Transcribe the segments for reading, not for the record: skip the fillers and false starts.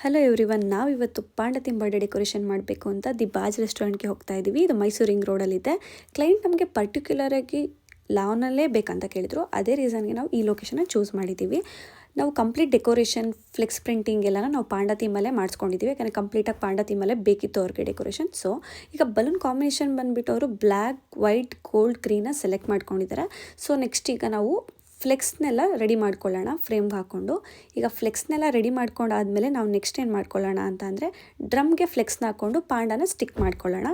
Hello everyone, ನಾವಿವತ್ತು ಪಾಂಡ theme birthday decoration ಮಾಡಬೇಕು ಅಂತ ದಿ ಬಾಜ್ ರೆಸ್ಟೋರೆಂಟ್ಗೆ ಹೋಗ್ತಾ ಇದ್ದೀವಿ. ಇದು ಮೈಸೂರು ರಿಂಗ್ ರೋಡಲ್ಲಿದೆ. ಕ್ಲೈಂಟ್ ನಮಗೆ ಪರ್ಟಿಕ್ಯುಲರಾಗಿ ಲಾವ್ನಲ್ಲೇ ಬೇಕಂತ ಕೇಳಿದ್ರು. ಅದೇ ರೀಸನ್ಗೆ ನಾವು ಈ ಲೊಕೇಶನ್ನ ಚೂಸ್ ಮಾಡಿದ್ದೀವಿ. ನಾವು ಕಂಪ್ಲೀಟ್ ಡೆಕೋರೇಷನ್, ಫ್ಲೆಕ್ಸ್ ಪ್ರಿಂಟಿಂಗ್ ಎಲ್ಲ ನಾವು ಪಾಂಡ ಥೀಮಲ್ಲೇ ಮಾಡಿಸ್ಕೊಂಡಿದ್ದೀವಿ. ಯಾಕಂದರೆ ಕಂಪ್ಲೀಟಾಗಿ ಪಾಂಡ ಥೀಮಲ್ಲೇ ಬೇಕಿತ್ತು ಅವ್ರಿಗೆ ಡೆಕೋರೇಷನ್. ಸೊ ಈಗ ಬಲೂನ್ ಕಾಂಬಿನೇಷನ್ ಬಂದುಬಿಟ್ಟು ಅವರು black, white, gold, green select ಮಾಡ್ಕೊಂಡಿದ್ದಾರೆ. ಸೊ ನೆಕ್ಸ್ಟ್ ಈಗ ನಾವು ಫ್ಲೆಕ್ಸ್ನೆಲ್ಲ ರೆಡಿ ಮಾಡ್ಕೊಳ್ಳೋಣ ಫ್ರೇಮ್ಗೆ ಹಾಕ್ಕೊಂಡು. ಈಗ ಫ್ಲೆಕ್ಸ್ನೆಲ್ಲ ರೆಡಿ ಮಾಡ್ಕೊಂಡಾದಮೇಲೆ ನಾವು ನೆಕ್ಸ್ಟ್ ಏನು ಮಾಡ್ಕೊಳ್ಳೋಣ ಅಂತ ಅಂದರೆ ಡ್ರಮ್ಗೆ ಫ್ಲೆಕ್ಸ್ನ ಹಾಕ್ಕೊಂಡು ಪಾಂಡನ ಸ್ಟಿಕ್ ಮಾಡ್ಕೊಳ್ಳೋಣ.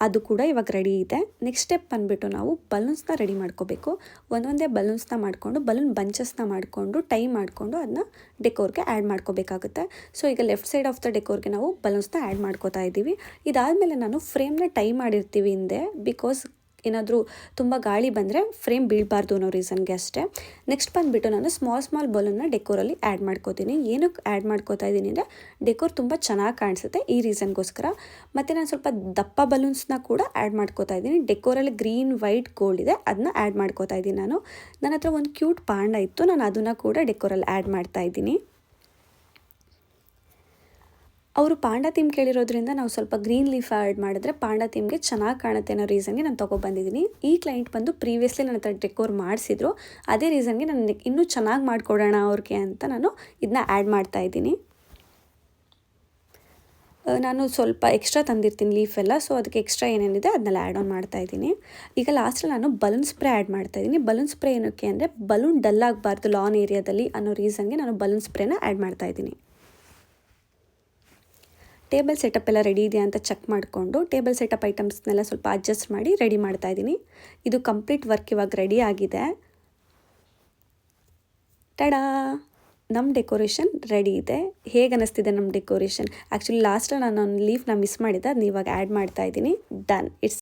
ಅದು ಕೂಡ ಇವಾಗ ರೆಡಿ ಇದೆ. ನೆಕ್ಸ್ಟ್ ಸ್ಟೆಪ್ ಬಂದುಬಿಟ್ಟು ನಾವು ಬಲೂನ್ಸ್ನ ರೆಡಿ ಮಾಡ್ಕೋಬೇಕು. ಒಂದೊಂದೇ ಬಲೂನ್ಸ್ನ ಮಾಡಿಕೊಂಡು ಬಲೂನ್ ಬಂಚಸ್ನ ಮಾಡಿಕೊಂಡು ಟೈ ಮಾಡಿಕೊಂಡು ಅದನ್ನ ಡೆಕೋರ್ಗೆ ಆ್ಯಡ್ ಮಾಡ್ಕೋಬೇಕಾಗುತ್ತೆ. ಸೊ ಈಗ ಲೆಫ್ಟ್ ಸೈಡ್ ಆಫ್ ದ ಡೆಕೋರ್ಗೆ ನಾವು ಬಲೂನ್ಸ್ನ ಆ್ಯಡ್ ಮಾಡ್ಕೋತಾ ಇದ್ದೀವಿ. ಇದಾದಮೇಲೆ ನಾನು ಫ್ರೇಮ್ನ ಟೈ ಮಾಡಿರ್ತೀವಿ ಹಿಂದೆ, ಬಿಕಾಸ್ ಏನಾದರೂ ತುಂಬ ಗಾಳಿ ಬಂದರೆ ಫ್ರೇಮ್ ಬೀಳಬಾರ್ದು ಅನ್ನೋ ರೀಸನ್ಗೆ ಅಷ್ಟೇ. ನೆಕ್ಸ್ಟ್ ಬಂದುಬಿಟ್ಟು ನಾನು ಸ್ಮಾಲ್ ಬಲೂನ್ನ ಡೆಕೋರಲ್ಲಿ ಆ್ಯಡ್ ಮಾಡ್ಕೋತೀನಿ. ಏನಕ್ಕೆ ಆ್ಯಡ್ ಮಾಡ್ಕೋತಾ ಇದ್ದೀನಿ ಅಂದರೆ ಡೆಕೋರ್ ತುಂಬ ಚೆನ್ನಾಗಿ ಕಾಣಿಸುತ್ತೆ, ಈ ರೀಸನ್ಗೋಸ್ಕರ. ಮತ್ತು ನಾನು ಸ್ವಲ್ಪ ದಪ್ಪ ಬಲೂನ್ಸ್ನ ಕೂಡ ಆ್ಯಡ್ ಮಾಡ್ಕೋತಾ ಇದ್ದೀನಿ. ಡೆಕೋರಲ್ಲಿ ಗ್ರೀನ್, ವೈಟ್, ಗೋಲ್ಡ್ ಇದೆ, ಅದನ್ನ ಆ್ಯಡ್ ಮಾಡ್ಕೋತಾ ಇದ್ದೀನಿ ನಾನು. ನನ್ನ ಹತ್ರ ಒಂದು ಕ್ಯೂಟ್ ಪಾಂಡ ಇತ್ತು, ನಾನು ಅದನ್ನು ಕೂಡ ಡೆಕೋರಲ್ಲಿ ಆ್ಯಡ್ ಮಾಡ್ತಾ ಇದ್ದೀನಿ. ಅವರು ಪಾಂಡ ಥೀಮ್ ಕೇಳಿರೋದ್ರಿಂದ ನಾವು ಸ್ವಲ್ಪ ಗ್ರೀನ್ ಲೀಫ್ ಆ್ಯಡ್ ಮಾಡಿದ್ರೆ ಪಾಂಡ ಥೀಮ್ಗೆ ಚೆನ್ನಾಗಿ ಕಾಣುತ್ತೆ ಅನ್ನೋ ರೀಸನ್ಗೆ ನಾನು ತೊಗೊಬಂದಿದ್ದೀನಿ. ಈ ಕ್ಲೈಂಟ್ ಬಂದು ಪ್ರೀವಿಯಸ್ಲಿ ನನ್ನ ಹತ್ರ ಡೆಕೋರ್ ಮಾಡಿಸಿದ್ರು. ಅದೇ ರೀಸನ್ಗೆ ನಾನು ಇನ್ನೂ ಚೆನ್ನಾಗಿ ಮಾಡಿಕೊಡೋಣ ಅವ್ರಿಗೆ ಅಂತ ನಾನು ಇದನ್ನ ಆ್ಯಡ್ ಮಾಡ್ತಾ ಇದ್ದೀನಿ. ನಾನು ಸ್ವಲ್ಪ ಎಕ್ಸ್ಟ್ರಾ ತಂದಿರ್ತೀನಿ ಲೀಫೆಲ್ಲ, ಸೊ ಅದಕ್ಕೆ ಎಕ್ಸ್ಟ್ರಾ ಏನೇನಿದೆ ಅದನ್ನೆಲ್ಲ ಆ್ಯಡ್ ಆನ್ ಮಾಡ್ತಾ ಇದ್ದೀನಿ. ಈಗ ಲಾಸ್ಟಲ್ಲಿ ನಾನು ಬಲೂನ್ ಸ್ಪ್ರೇ ಆ್ಯಡ್ ಮಾಡ್ತಾ ಇದ್ದೀನಿ. ಬಲೂನ್ ಸ್ಪ್ರೇ ಏನಕ್ಕೆ ಅಂದರೆ ಬಲೂನ್ ಡಲ್ ಆಗಬಾರ್ದು ಲಾನ್ ಏರಿಯಾದಲ್ಲಿ ಅನ್ನೋ ರೀಸನ್ಗೆ ನಾನು ಬಲೂನ್ ಸ್ಪ್ರೇನ ಆ್ಯಡ್ ಮಾಡ್ತಾ ಇದ್ದೀನಿ. ಟೇಬಲ್ ಸೆಟಪ್ ಎಲ್ಲ ರೆಡಿ ಇದೆಯಾ ಅಂತ ಚೆಕ್ ಮಾಡಿಕೊಂಡು ಟೇಬಲ್ ಸೆಟಪ್ ಐಟಮ್ಸ್ನೆಲ್ಲ ಸ್ವಲ್ಪ ಅಡ್ಜಸ್ಟ್ ಮಾಡಿ ರೆಡಿ ಮಾಡ್ತಾ ಇದ್ದೀನಿ. ಇದು ಕಂಪ್ಲೀಟ್ ವರ್ಕ್ ಇವಾಗ ರೆಡಿ ಆಗಿದೆ. ಟಡಾ, ನಮ್ಮ ಡೆಕೋರೇಷನ್ ರೆಡಿ ಇದೆ. ಹೇಗೆ ಅನ್ನಿಸ್ತಿದೆ ನಮ್ಮ ಡೆಕೋರೇಷನ್? ಆ್ಯಕ್ಚುಲಿ ಲಾಸ್ಟಲ್ಲಿ ನಾನು ಲೀಫ್ನ ಮಿಸ್ ಮಾಡಿದ್ದೆ, ಅದನ್ನ ಇವಾಗ ಆ್ಯಡ್ ಮಾಡ್ತಾ ಇದ್ದೀನಿ. Done, it's